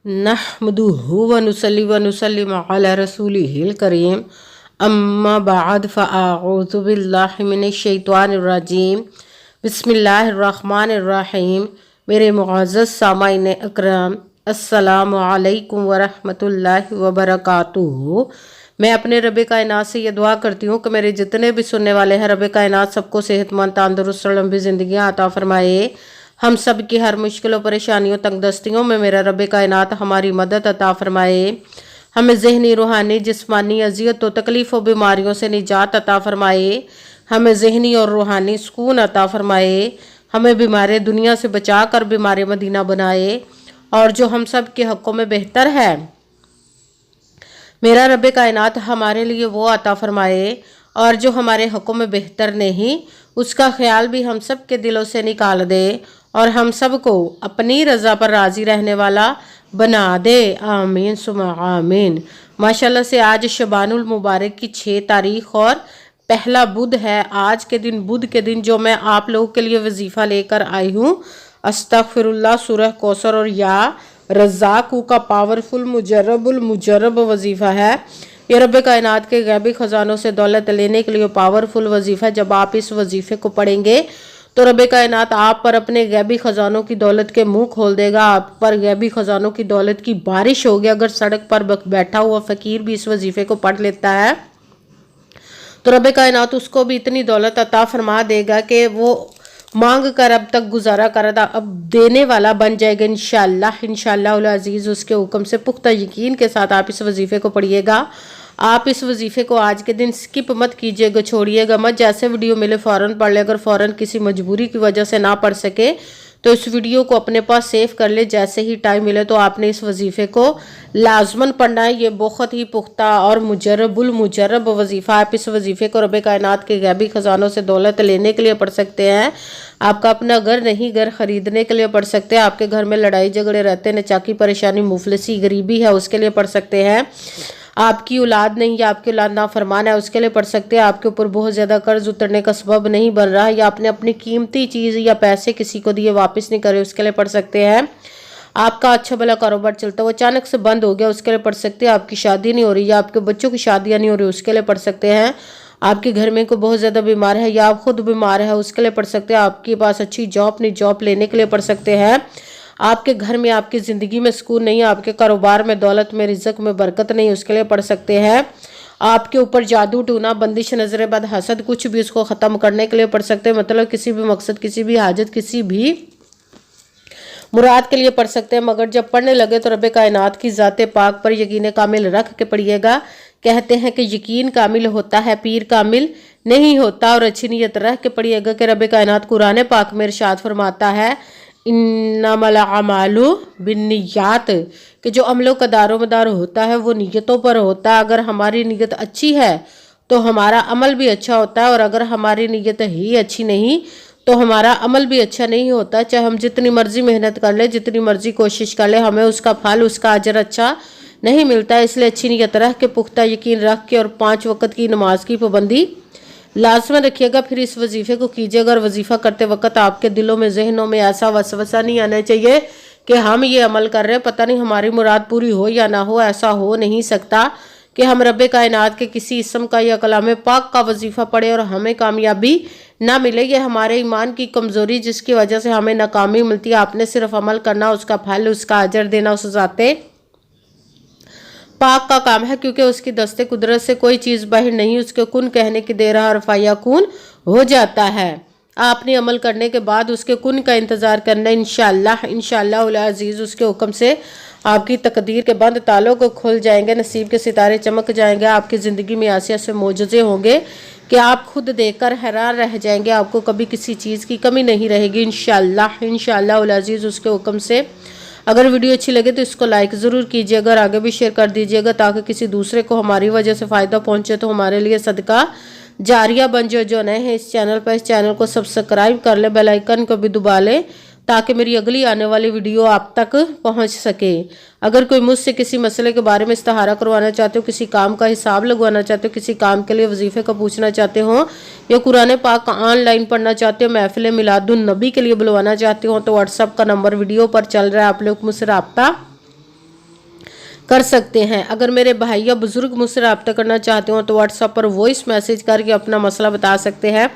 नहमदुहु व नुसल्ली व नुसल्लिमु अला रसूलिहिल करीम अम्मा बाद फ़अऊज़ु बिल्लाहि मिनश शैतानिर रजीम बिस्मिल्लाहिर्रहमानिर्रहीम। मेरे मुअज़्ज़ज़ सामाईन अकराम, अस्सलामु अलैकुम व रहमतुल्लाहि व बरकातुहू। मैं अपने रब कायनात से ये दुआ करती हूँ कि मेरे जितने भी सुनने वाले हैं, रब कायनात सबको सेहतमंद, तंदुरुस्त और लंबी ज़िंदगियाँ अता फरमाए। हम सब की हर मुश्किलों, परेशानियों, तंगदस्तियों में मेरा रब कायनात हमारी मदद अता फरमाए। हमें ज़हनी, रूहानी, जिस्मानी अज़ियतों, तकलीफ़ों, बीमारियों से निजात अता फरमाए। हमें ज़हनी और रूहानी सुकून अता फरमाए। हमें बीमारी दुनिया से बचा कर बीमारी मदीना बनाए, और जो हम सब के हक़ों में बेहतर है मेरा रब कायनात हमारे लिए वो अता फरमाए, और जो हमारे हक़ों में बेहतर नहीं उसका ख्याल भी हम सब के दिलों से निकाल दे, और हम सब को अपनी रज़ा पर राज़ी रहने वाला बना दे। आमीन सुमा आमीन। माशाल्लाह से आज शबानुल मुबारक की 6 तारीख और पहला बुध है। आज के दिन, बुध के दिन, जो मैं आप लोगों के लिए वजीफ़ा लेकर आई हूँ, अस्तगफिरुल्लाह, सूरह कौसर और या रज़्ज़ाक़ू का पावरफुल मुजर्रब वजीफ़ा है। ये रब कायनात के गैबी ख़जानों से दौलत लेने के लिए पावरफुल वजीफ़ा है। जब आप इस वजीफ़े को पढ़ेंगे तो रब कायनात आप पर अपने गैबी ख़जानों की दौलत के मुंह खोल देगा। आप पर गैबी ख़जानों की दौलत की बारिश होगी। अगर सड़क पर बैठा हुआ फ़कीर भी इस वजीफ़े को पढ़ लेता है तो रब कायनात उसको भी इतनी दौलत अता फरमा देगा कि वो मांग कर अब तक गुजारा कर था, अब देने वाला बन जाएगा इंशाअल्लाह। इंशाअल्लाह अज़ीज़ उसके हुक्म से पुख्ता यकीन के साथ आप इस वजीफ़े को पढ़िएगा। आप इस वजीफ़े को आज के दिन स्किप मत कीजिएगा, छोड़िएगा मत। जैसे वीडियो मिले फ़ौरन पढ़ ले। अगर फ़ौरन किसी मजबूरी की वजह से ना पढ़ सके तो इस वीडियो को अपने पास सेव कर ले। जैसे ही टाइम मिले तो आपने इस वजीफ़े को लाजमन पढ़ना है। ये बहुत ही पुख्ता और मुजर्रब वजीफ़ा। आप इस वजीफ़े को रब कायनात के गैबी ख़जानों से दौलत लेने के लिए पढ़ सकते हैं। आपका अपना घर नहीं, घर ख़रीदने के लिए पढ़ सकते हैं। आपके घर में लड़ाई झगड़े रहते हैं, नचाकी परेशानी, मुफलिसी, गरीबी है, उसके लिए पढ़ सकते हैं। आपकी औलाद नहीं या आपकी औलाद नाफरमान है, उसके लिए पढ़ सकते हैं। आपके ऊपर बहुत ज़्यादा कर्ज उतरने का सबब नहीं बन रहा, या आपने अपनी कीमती चीज़ या पैसे किसी को दिए वापस नहीं करे, उसके लिए पढ़ सकते हैं। आपका अच्छा भला कारोबार चलता है, वो अचानक से बंद हो गया, उसके लिए पढ़ सकते हैं। आपकी शादी नहीं हो रही या आपके बच्चों की शादियाँ नहीं हो रही, उसके लिए पढ़ सकते हैं। आपके घर में कोई बहुत ज़्यादा बीमार है या आप खुद बीमार है, उसके लिए पढ़ सकते हैं। आपके पास अच्छी जॉब नहीं, जॉब लेने के लिए पढ़ सकते हैं। आपके घर में, आपकी ज़िंदगी में सुकून नहीं है, आपके कारोबार में, दौलत में, रिज़्क़ में बरकत नहीं, उसके लिए पढ़ सकते हैं। आपके ऊपर जादू टूना, बंदिश, नजर बद, हसद, कुछ भी, उसको ख़त्म करने के लिए पढ़ सकते हैं। मतलब किसी भी मकसद, किसी भी हाजत, किसी भी मुराद के लिए पढ़ सकते हैं। मगर जब पढ़ने लगे तो रब कायनात की ज़ात पाक पर यकीन कामिल रख के पढ़िएगा। कहते हैं कि यकीन कामिल होता है, पीर कामिल नहीं होता। और अच्छी नीयत रख के पढ़िएगा कि रब कायनात कुरान पाक में इरशाद फरमाता है, इन्नमल अमालु बिन्नियात, कि जो अमलों का दारोमदार होता है वो नीयतों पर होता है। अगर हमारी नीयत अच्छी है तो हमारा अमल भी अच्छा होता है, और अगर हमारी नीयत ही अच्छी नहीं तो हमारा अमल भी अच्छा नहीं होता। चाहे हम जितनी मर्जी मेहनत कर ले, जितनी मर्जी कोशिश कर ले, हमें उसका फल, उसका अजर अच्छा नहीं मिलता। इसलिए अच्छी नीयत रख के, पुख्ता यकीन रख के, और 5 वक्त की नमाज की पाबंदी लाजमन रखिएगा। फिर इस वजीफ़े को कीजिएगा। और वजीफ़ा करते वक्त आपके दिलों में, जहनों में ऐसा वसवसा नहीं आना चाहिए कि हम ये अमल कर रहे हैं, पता नहीं हमारी मुराद पूरी हो या ना हो। ऐसा हो नहीं सकता कि हम रब कायनात के किसी इसम का या कलाम पाक का वजीफ़ा पढ़े और हमें कामयाबी ना मिले। ये हमारे ईमान की कमज़ोरी, जिसकी वजह से हमें नाकामी मिलती है। आपने सिर्फ अमल करना, उसका फल, उसका अजर देना उस ज़ाते पाक का काम है, क्योंकि उसकी दस्ते कुदरत से कोई चीज़ बाहर नहीं। उसके कुन कहने की देर हर फायाकुन हो जाता है। आपने अमल करने के बाद उसके कुन का इंतज़ार करना। इंशाअल्लाह अज़ीज़ उसके हुक्म से आपकी तकदीर के बंद तालों को खुल जाएंगे, नसीब के सितारे चमक जाएंगे। आपकी ज़िंदगी में ऐसे ऐसे मोजज़े होंगे कि आप खुद देखकर हैरान रह जाएंगे। आपको कभी किसी चीज़ की कमी नहीं रहेगी इंशाअल्लाह अज़ीज़ उसके हुक्म से। अगर वीडियो अच्छी लगे तो इसको लाइक ज़रूर कीजिएगा और आगे भी शेयर कर दीजिएगा, ताकि किसी दूसरे को हमारी वजह से फ़ायदा पहुंचे तो हमारे लिए सदका जारिया बन जाए। जो नए हैं इस चैनल पर, इस चैनल को सब्सक्राइब कर ले, बेल आइकन को भी दबा लें, ताकि मेरी अगली आने वाली वीडियो आप तक पहुंच सके। अगर कोई मुझसे किसी मसले के बारे में इस्तिहारा करवाना चाहते हो, किसी काम का हिसाब लगवाना चाहते हो, किसी काम के लिए वजीफे का पूछना चाहते हो, या कुरान पाक का ऑनलाइन पढ़ना चाहते हो, महफिल मिलादुन नबी के लिए बुलवाना चाहते हो, तो व्हाट्सअप का नंबर वीडियो पर चल रहा है, आप लोग मुझसे रब्ता कर सकते हैं। अगर मेरे भाई या बुजुर्ग मुझसे रब्ता करना चाहते हो तो व्हाट्सएप पर वॉइस मैसेज करके अपना मसला बता सकते हैं।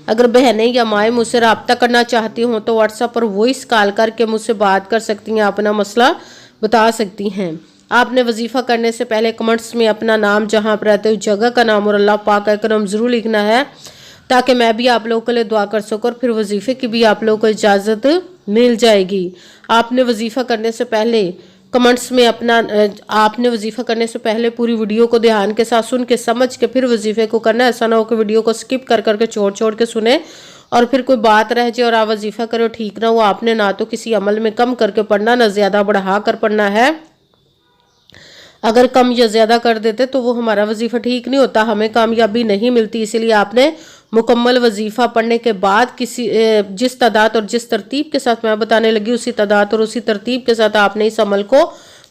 अगर बहनें या माएँ मुझसे रब्ता करना चाहती हों तो व्हाट्सएप पर वॉइस कॉल करके मुझसे बात कर सकती हैं, अपना मसला बता सकती हैं। आपने वजीफ़ा करने से पहले कमेंट्स में अपना नाम, जहाँ पर रहते हो जगह का नाम और अल्लाह पाक का करम ज़रूर लिखना है, ताकि मैं भी आप लोगों के लिए दुआ कर सकूँ और फिर वजीफ़े की भी आप लोगों को इजाज़त मिल जाएगी। आपने वजीफ़ा करने से पहले कमेंट्स में आपने वजीफ़ा करने से पहले पूरी वीडियो को ध्यान के साथ सुन के समझ के फिर वजीफ़े को करना है। ऐसा ना हो कि वीडियो को स्किप कर करके छोड़ के सुने और फिर कोई बात रह जाए और आप वजीफ़ा करो ठीक ना हो। आपने ना तो किसी अमल में कम करके पढ़ना, ना ज़्यादा बढ़ा कर पढ़ना है। अगर कम या ज़्यादा कर देते तो वो हमारा वजीफ़ा ठीक नहीं होता, हमें कामयाबी नहीं मिलती। इसीलिए आपने मुकम्मल वजीफ़ा पढ़ने के बाद जिस तादाद और जिस तरतीब के साथ मैं बताने लगी उसी तादाद और उसी तरतीब के साथ आपने इस अमल को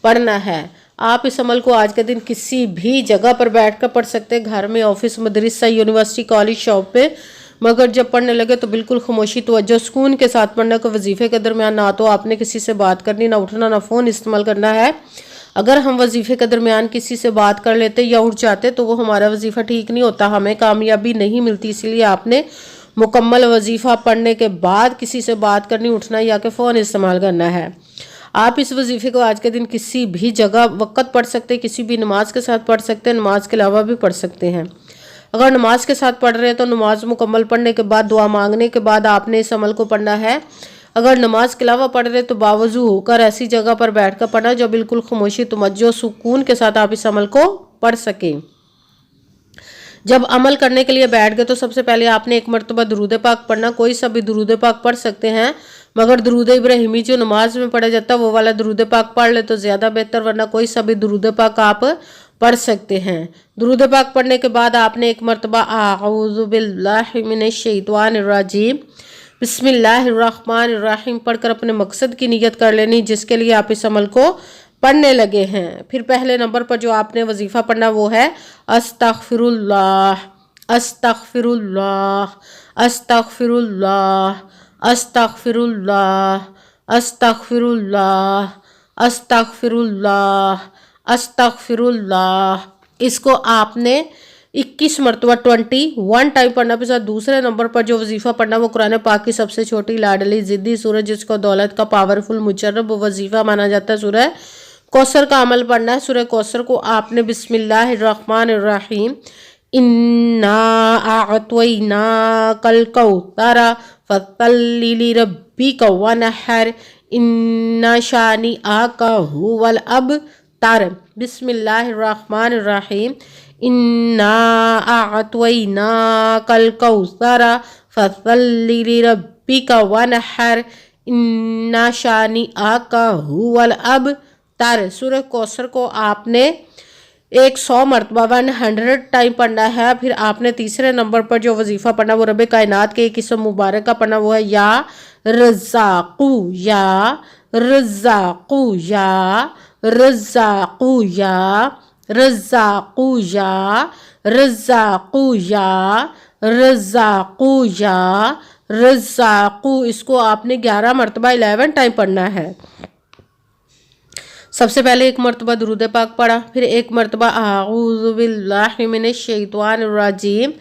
पढ़ना है। आप इस अमल को आज के दिन किसी भी जगह पर बैठ कर पढ़ सकते हैं, घर में, ऑफिस, मदरसा, यूनिवर्सिटी, कॉलेज, शॉप पे, मगर जब पढ़ने लगे तो बिल्कुल खामोशी, तवज्जो, सुकून के साथ पढ़ना। को वजीफ़े के दरमियान ना तो आपने किसी से बात करनी, ना उठना, ना फ़ोन इस्तेमाल करना है। अगर हम वजीफ़े के दरमियान किसी से बात कर लेते या उठ जाते तो वो हमारा वजीफ़ा ठीक नहीं होता, हमें कामयाबी नहीं मिलती। इसीलिए आपने मुकम्मल वजीफ़ा पढ़ने के बाद किसी से बात करनी, उठना या कि फ़ोन इस्तेमाल करना है। आप इस वजीफ़े को आज के दिन किसी भी जगह वक़्त पढ़ सकते हैं, किसी भी नमाज के साथ पढ़ सकते हैं, नमाज के अलावा भी पढ़ सकते हैं। अगर नमाज के साथ पढ़ रहे हैं तो नमाज मुकम्मल पढ़ने के बाद, दुआ मांगने के बाद आपने इस अमल को पढ़ना है। अगर नमाज के अलावा पढ़ रहे तो बावजू होकर ऐसी जगह पर बैठकर पढ़ना जो बिल्कुल खामोशी, तवज्जो, सुकून के साथ आप इस अमल को पढ़ सकें। जब अमल करने के लिए बैठ गए तो सबसे पहले आपने एक मरतबा दुरूद पाक पढ़ना। कोई सा भी दुरूद पाक पढ़ सकते हैं, मगर दुरूद इब्राहिमी जो नमाज में पढ़ा जाता है वो वाला दुरूद पाक पढ़ ले तो ज़्यादा बेहतर, वरना कोई सा भी दुरूद पाक आप पढ़ सकते हैं। दुरूद पाक पढ़ने के बाद आपने एक मरतबा आऊज़ु बिल्लाहि मिनश शैतानिर रजीम बिस्मिल्लाहिर्रहमानिर्रहीम पढ़कर अपने मकसद की नियत कर लेनी, जिसके लिए आप इस अमल को पढ़ने लगे हैं। फिर पहले नंबर पर जो आपने वजीफ़ा पढ़ना वो है अस्तगफिरुल्लाह, अस्तगफिरुल्लाह, अस्तगफिरुल्लाह, अस्तगफिरुल्लाह, अस्तगफिरुल्लाह, अस्तगफिरुल्लाह, अस्तगफिरुल्लाह। इसको आपने 21 मरतबा 21 टाइम पढ़ना। के साथ दूसरे नंबर पर जो वजीफ़ा पढ़ना वो कुरान पाक की सबसे छोटी, लाडली, ज़िद्दी सूरज, जिसको दौलत का पावरफुल मुजर्रब वजीफ़ा माना जाता है, सूरह कौसर का अमल पढ़ना है। सूरह कौसर को आपने बिस्मिल्लाहिर्रहमानिर्रहीम इन्ना आअतैनाकल कौसर फसल्लि लिरब्बिका वनहर इन्ना शानिअका हुवल अबतर बिस्मिल्लाहिर्रहमानिर्रहीम इन्ना आअतैनाकल कौसर फसल्लि लिरब्बिका वनहर इन्ना शानिअका हुवल अबतर। सूरह कौसर को आपने 100 मरतबा 100 टाइम पढ़ना है। फिर आपने तीसरे नंबर पर जो वजीफ़ा पढ़ना वो रब कायनात के एक किस्म मुबारक का पढ़ना, वो है या रज़्ज़ाक़ू, या रज़्ज़ाक़ू, या रज़्ज़ाक़ू, या रज़्ज़ाक़ू, या रज़्ज़ाक़ू, या रज़्ज़ाक़ू, या रज़्ज़ाक़ू। इसको आपने 11 मरतबा 11 टाइम पढ़ना है। सबसे पहले एक मरतबा दुरूद पाक पढ़ा, फिर एक मरतबा आऊज़ु बिल्लाहि मिनश शैतानिर रजीम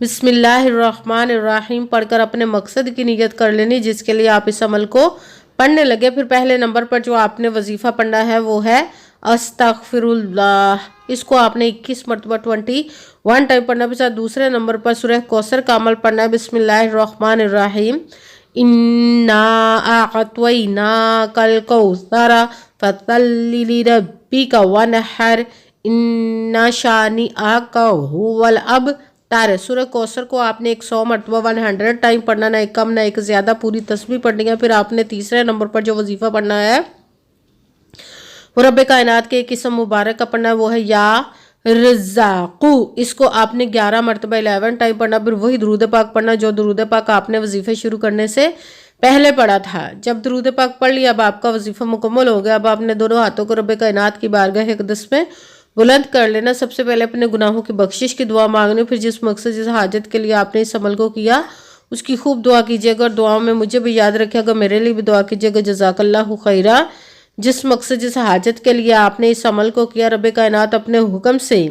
बिस्मिल्लाहिर्रहमानिर्रहीम पढ़कर अपने मकसद की नियत कर लेनी, जिसके लिए आप इस अमल को पढ़ने लगे। फिर पहले नंबर पर जो आपने वजीफ़ा पढ़ना है वो है अस्तगफिरुल्लाह। इसको आपने 21 मरतबा 21 टाइम पढ़ना। फिर दूसरे नंबर पर सूरह कौसर का अमल पढ़ना है बिस्मिल्लाहिर्रहमानिर्रहीम इन्ना आअतैनाकल कौसर फसल्लि लिरब्बिका वनहर इन्ना शानिअका हुवल अबतर। सूरह कौसर को आपने 100 मरतबा 100 टाइम पढ़ना, ना एक कम ना एक ज़्यादा, पूरी तस्बीह पढ़नी है। फिर आपने तीसरे नंबर पर जो वजीफ़ा पढ़ना है वो रब कायनात के एक किस्म मुबारक का पढ़ना है, वो है या रज़्ज़ाक़ू। इसको आपने 11 मरतबा 11 टाइम पढ़ना। फिर वही दुरूद पाक पढ़ना जो दुरूद पाक आपने वजीफ़े शुरू करने से पहले पढ़ा था। जब दुरूद पाक पढ़ लिया, अब आपका वजीफ़ा मुकम्मल हो गया। अब आपने दोनों हाथों को रब कायनात की बारगाह अक़दस में बुलंद कर लेना। सबसे पहले अपने गुनाहों की बख्शिश की दुआ मांगनी। फिर जिस मकसद, जिस हाजत के लिए आपने इस अमल को किया उसकी खूब दुआ कीजिएगा और दुआओं में मुझे भी याद रखिएगा, मेरे लिए भी दुआ कीजिएगा। जज़ाकल्लाहु खैरा। جس مقصد جس حاجت کے لیے آپ نے اس عمل کو کیا، رب کائنات اپنے حکم سے،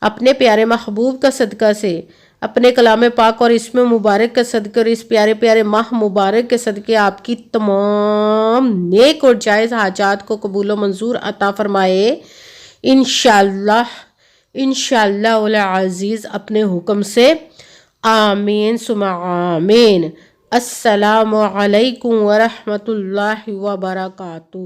اپنے پیارے محبوب کا صدقہ سے، اپنے کلام پاک اور اسم مبارک کا صدقہ اور اس پیارے پیارے ماہ مبارک کے صدقے آپ کی تمام نیک اور جائز حاجات کو قبول و منظور عطا فرمائے، انشاءاللہ انشاءاللہ العزیز اپنے حکم سے، آمین ثم آمین۔ السلام علیکم ورحمۃ اللہ وبرکاتہ۔